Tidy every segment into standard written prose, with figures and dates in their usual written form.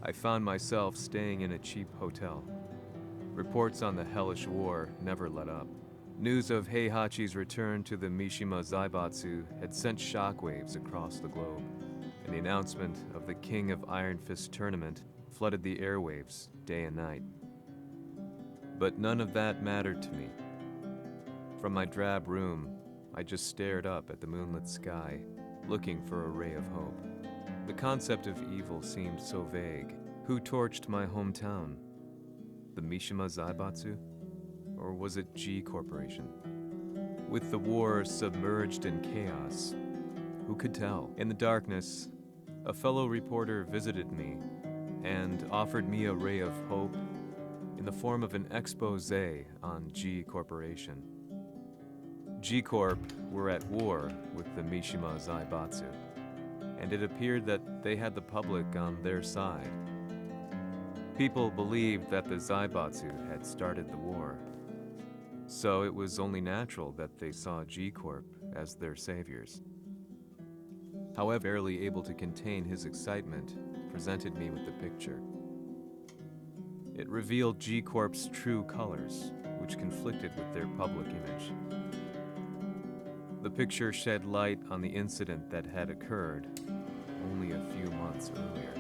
I found myself staying in a cheap hotel. Reports on the hellish war never let up. News of Heihachi's return to the Mishima Zaibatsu had sent shockwaves across the globe, and the announcement of the King of Iron Fist tournament flooded the airwaves day and night. But none of that mattered to me. From my drab room, I just stared up at the moonlit sky, looking for a ray of hope. The concept of evil seemed so vague. Who torched my hometown? The Mishima Zaibatsu? Or was it G Corporation? With the war submerged in chaos, who could tell? In the darkness, a fellow reporter visited me and offered me a ray of hope in the form of an expose on G Corporation. G Corp were at war with the Mishima Zaibatsu, and it appeared that they had the public on their side. People believed that the Zaibatsu had started the war, so it was only natural that they saw G Corp as their saviors. However, barely able to contain his excitement, presented me with the picture. It revealed G Corp's true colors, which conflicted with their public image. The picture shed light on the incident that had occurred only a few months earlier.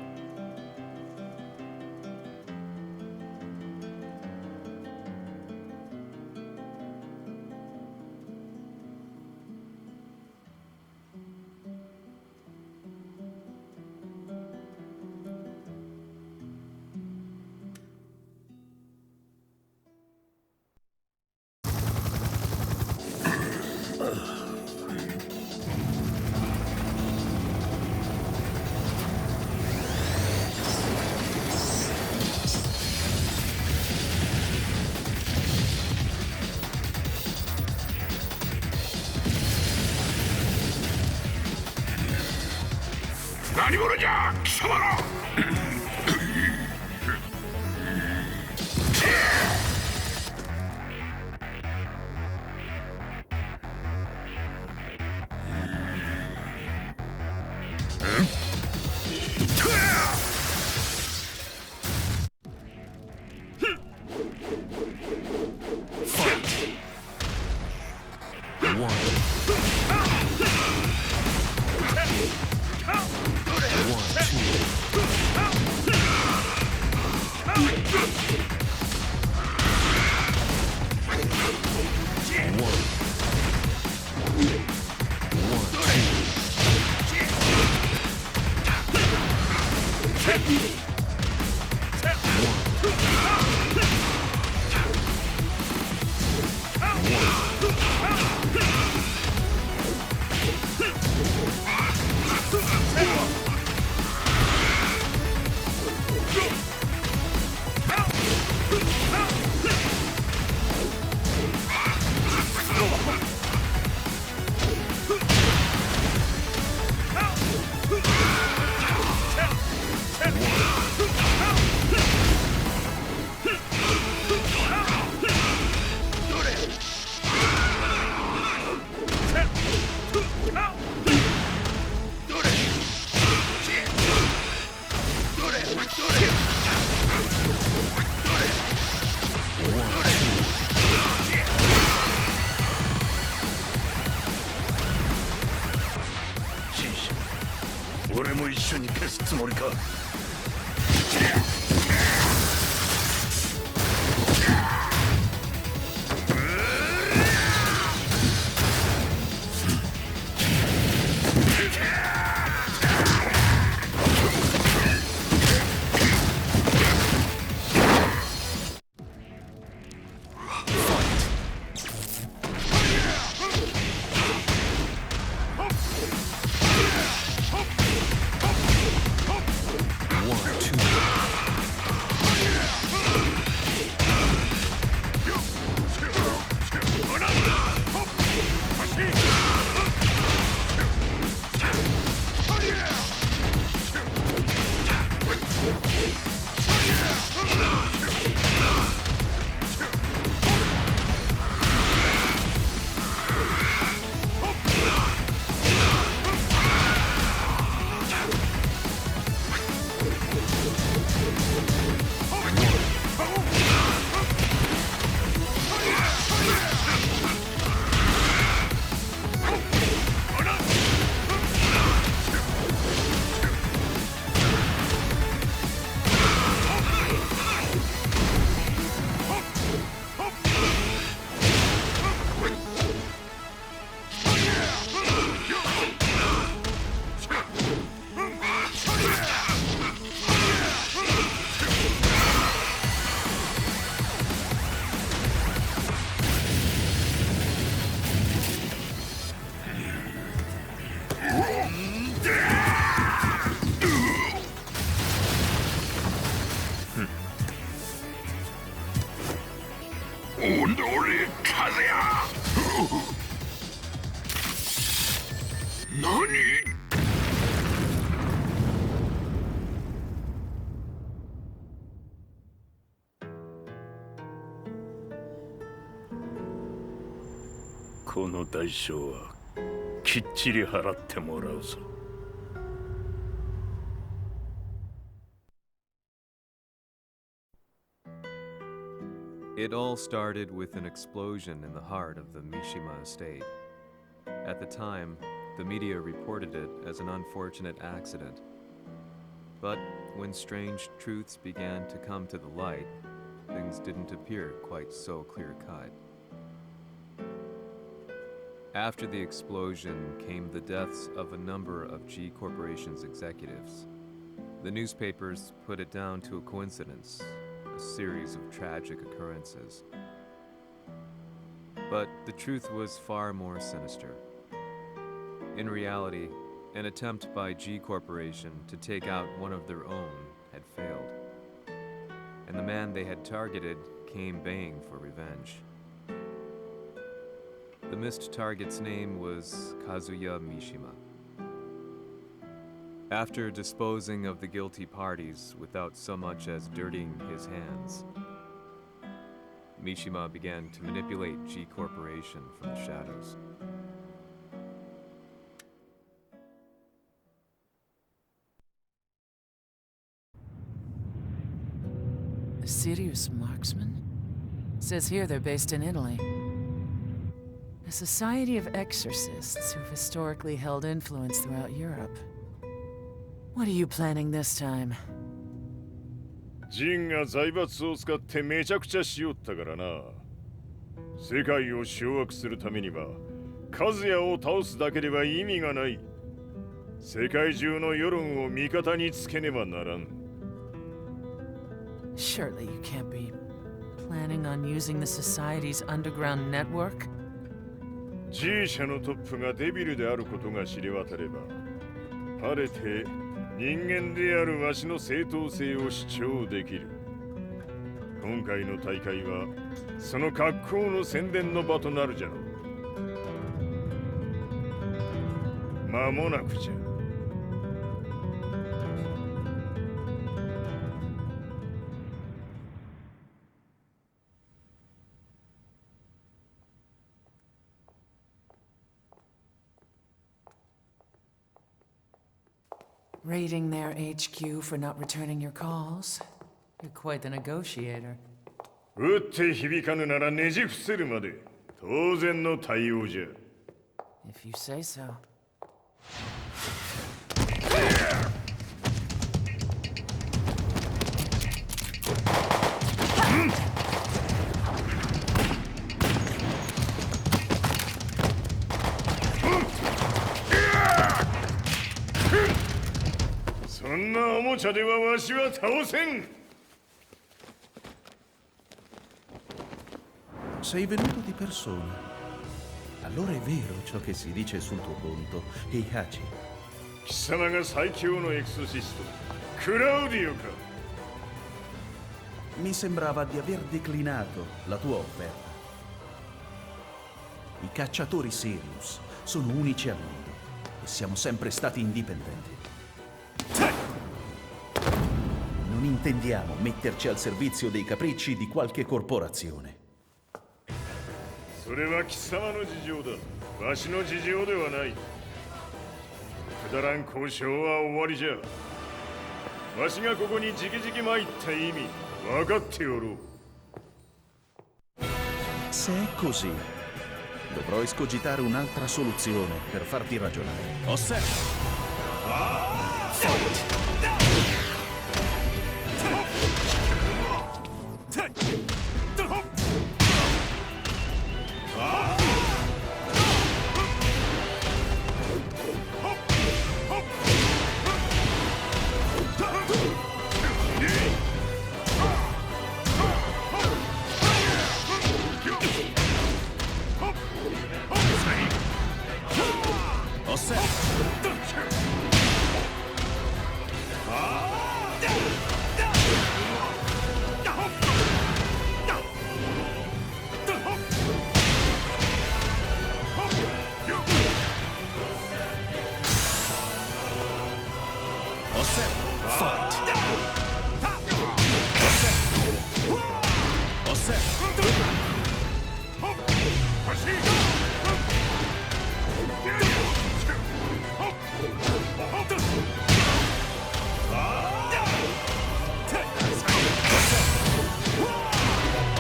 何？この代償はきっちり払ってもらうぞ。It all started with an explosion in the heart of the Mishima estate. At the time, the media reported it as an unfortunate accident. But when strange truths began to come to the light, things didn't appear quite so clear-cut. After the explosion came the deaths of a number of G Corporation's executives. The newspapers put it down to a coincidence, a series of tragic occurrences. But the truth was far more sinister. In reality, an attempt by G Corporation to take out one of their own had failed, and the man they had targeted came baying for revenge. The missed target's name was Kazuya Mishima. After disposing of the guilty parties without so much as dirtying his hands, Mishima began to manipulate G Corporation from the shadows. A serious marksman? Says here they're based in Italy. A society of exorcists who've historically held influence throughout Europe. What are you planning this time? ジンが財閥を使ってめちゃくちゃしよったからな。世界を掌握するためには、カズヤを倒すだけでは意味がない。世界中の世論を味方につけねばならん。Surely you can't be planning on using the society's underground network? G 社のトップがデビルであることが知れ渡れば、晴れて人間であるわしの正当性を主張できる。今回の大会はその格好の宣伝の場となるじゃろう。間もなくじゃ。Raiding their HQ for not returning your calls? You're quite the negotiator. 撃って響かぬならねじ伏せるまで当然の対応じゃ。If you say so. そんなおもちゃではわしは倒せん。Sei venuto di persona. Allora è vero ciò che si dice sul tuo conto, Heihachi. 貴様が最強のエクソシスト、クラウディオか。Mi sembrava di aver declinato la tua offerta. I cacciatori Sirius sono unici al mondo e siamo sempre stati indipendenti. Non intendiamo metterci al servizio dei capricci di qualche corporazione. それは貴様の事情だ。わしの事情ではない。くだらん交渉は終わりじゃ。わしがここにじきじき参った意味、分かっておろう。Se è così, dovrò escogitare un'altra soluzione per farti ragionare. Osserva! Osservo. Fight. Osservo.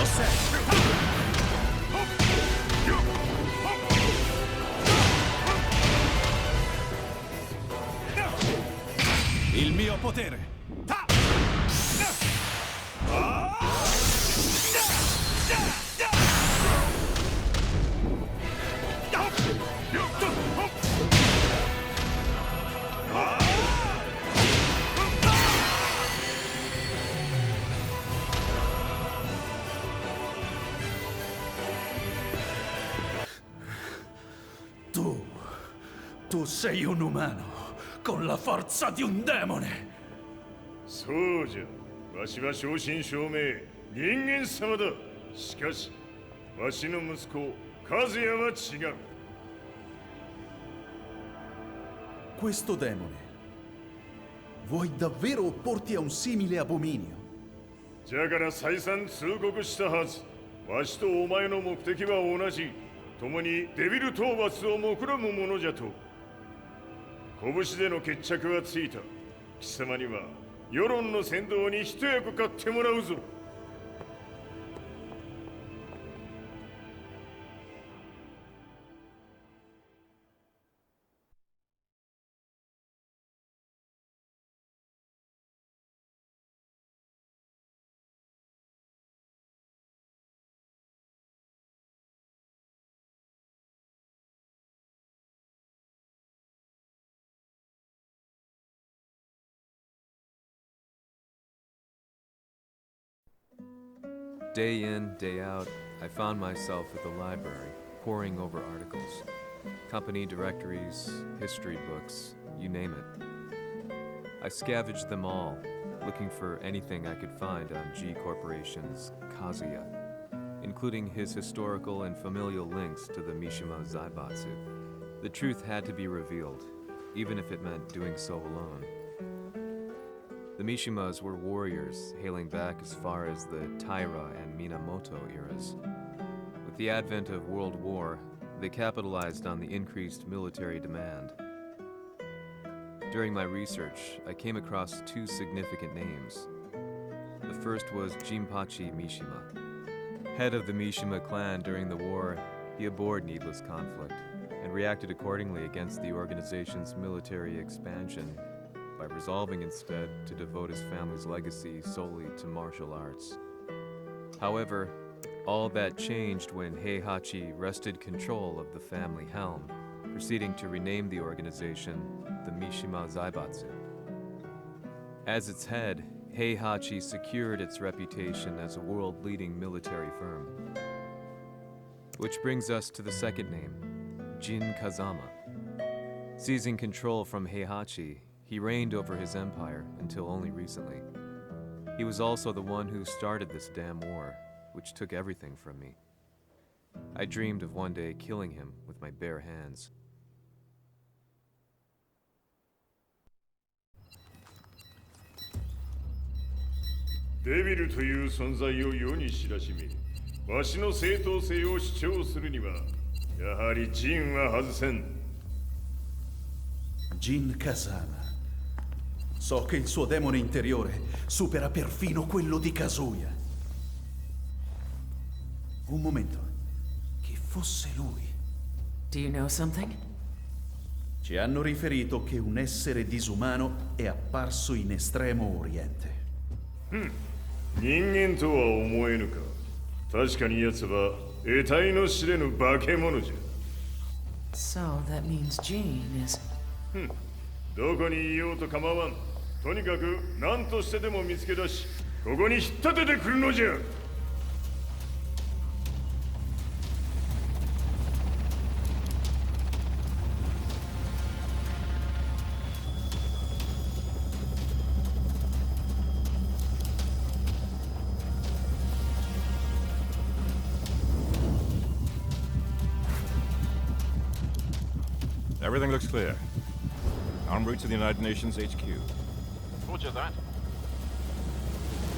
Osservo. Il mio potere. Tu sei un umano con la forza di un demone. そうじゃ。わしは正真正銘人間様だ。しかしわしの息子和也は違う。 Questo demone, vuoi davvero opporti a un simile abominio? じゃから再三通告したはず。わしとお前の目的は同じ。共にデビル討伐を目論むものじゃと。拳での決着はついた。貴様には世論の先導に一役買ってもらうぞ。Day in, day out, I found myself at the library, poring over articles. Company directories, history books, you name it. I scavenged them all, looking for anything I could find on G Corporation's Kazuya, including his historical and familial links to the Mishima Zaibatsu. The truth had to be revealed, even if it meant doing so alone. The Mishimas were warriors hailing back as far as the Taira and Minamoto eras. With the advent of World War, they capitalized on the increased military demand. During my research, I came across two significant names. The first was Jinpachi Mishima. Head of the Mishima clan during the war, he abhorred needless conflict and reacted accordingly against the organization's military expansion by resolving instead to devote his family's legacy solely to martial arts. However, all that changed when Heihachi wrested control of the family helm, proceeding to rename the organization the Mishima Zaibatsu. As its head, Heihachi secured its reputation as a world-leading military firm. Which brings us to the second name, Jin Kazama. Seizing control from Heihachi, he reigned over his empire until only recently. He was also the one who started this damn war, which took everything from me. I dreamed of one day killing him with my bare hands. Devil という存在を世に知らしめ、わしの正当性を主張するには、やはりジンは外せん。Jin Kazama. So che il suo demone interiore supera perfino quello di Kazuya. Un momento. Chi fosse lui? Do you know something? Ci hanno riferito che un essere disumano è apparso in Estremo Oriente. 人間とは思えぬか。確かに奴は得体の知れぬ化け物じゃ。So that means Jean is... どこにいようと構わん。とにかく何としてでも見つけ出し、ここに引っ立ててくるのじゃ。Everything looks clear. En route to the United Nations HQ. Roger that.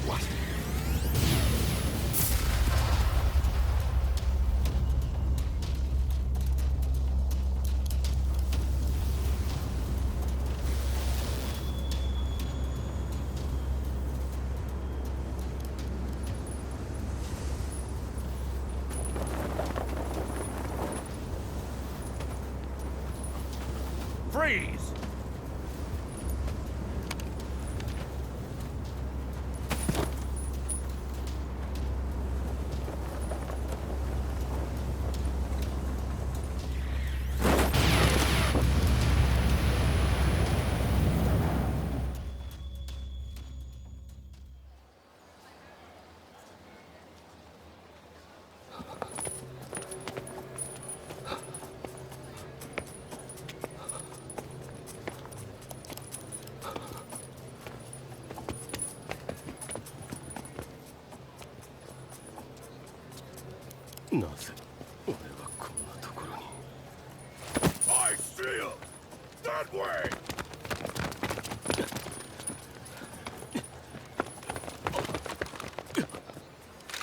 What? Freeze! I see him! That way!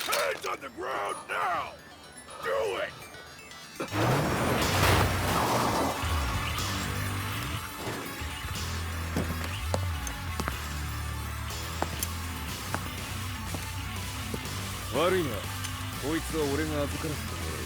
Hands on the ground now! Do it!悪いな。こいつは俺が預からせてもらう。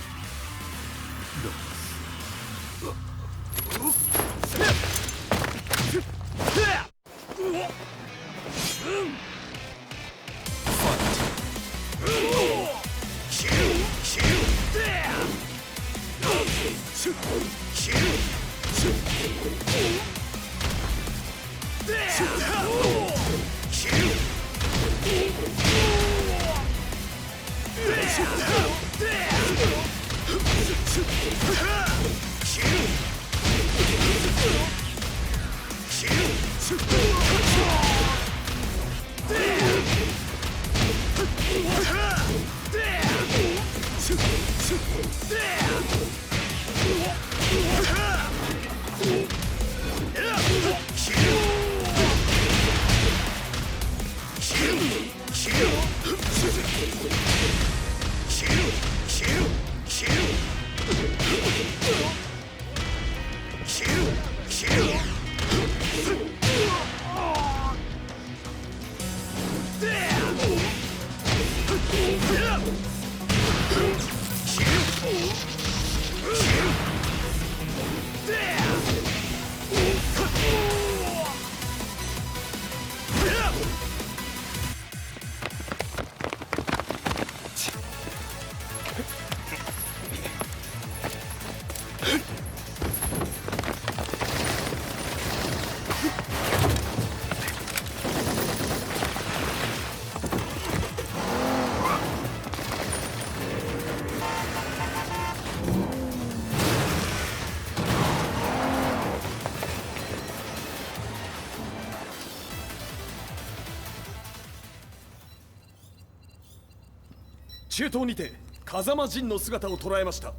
中東にて風間陣の姿を捉えました。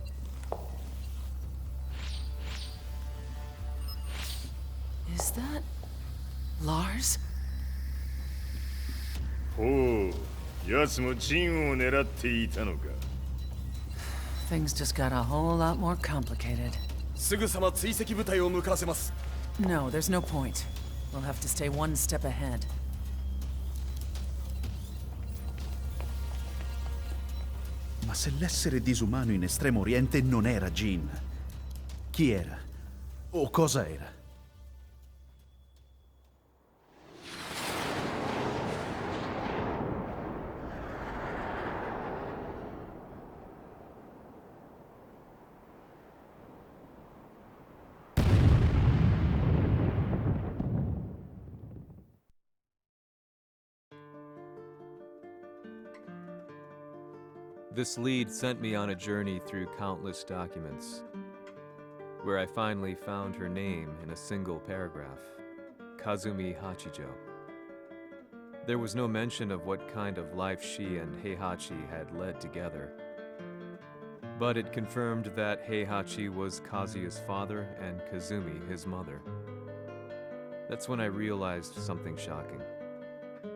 Is that Lars? ほう、奴もジンを狙っていたのか。Things just got a whole lot more complicated. すぐさま追跡部隊を向かわせます。No, there's no point. We'll have to stay one step ahead. Ma se l'essere disumano in Estremo Oriente non era Jin, chi era? O cosa era? This lead sent me on a journey through countless documents, where I finally found her name in a single paragraph, Kazumi Hachijo. There was no mention of what kind of life she and Heihachi had led together, but it confirmed that Heihachi was Kazuya's father and Kazumi his mother. That's when I realized something shocking.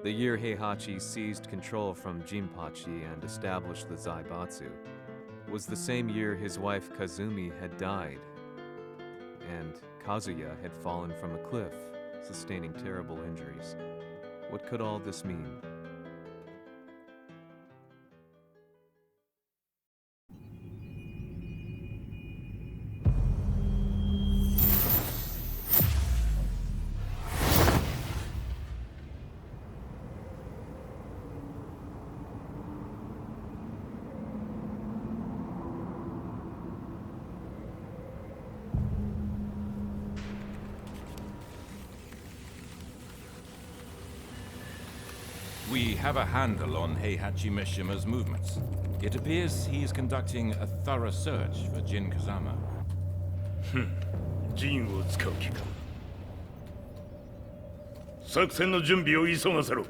The year Heihachi seized control from Jinpachi and established the Zaibatsu was the same year his wife Kazumi had died, and Kazuya had fallen from a cliff, sustaining terrible injuries. What could all this mean? We have a handle on Heihachi Mishima's movements. It appears he's conducting a thorough search for Jin Kazama. ジンを使う気か。作戦の準備を急がせろ。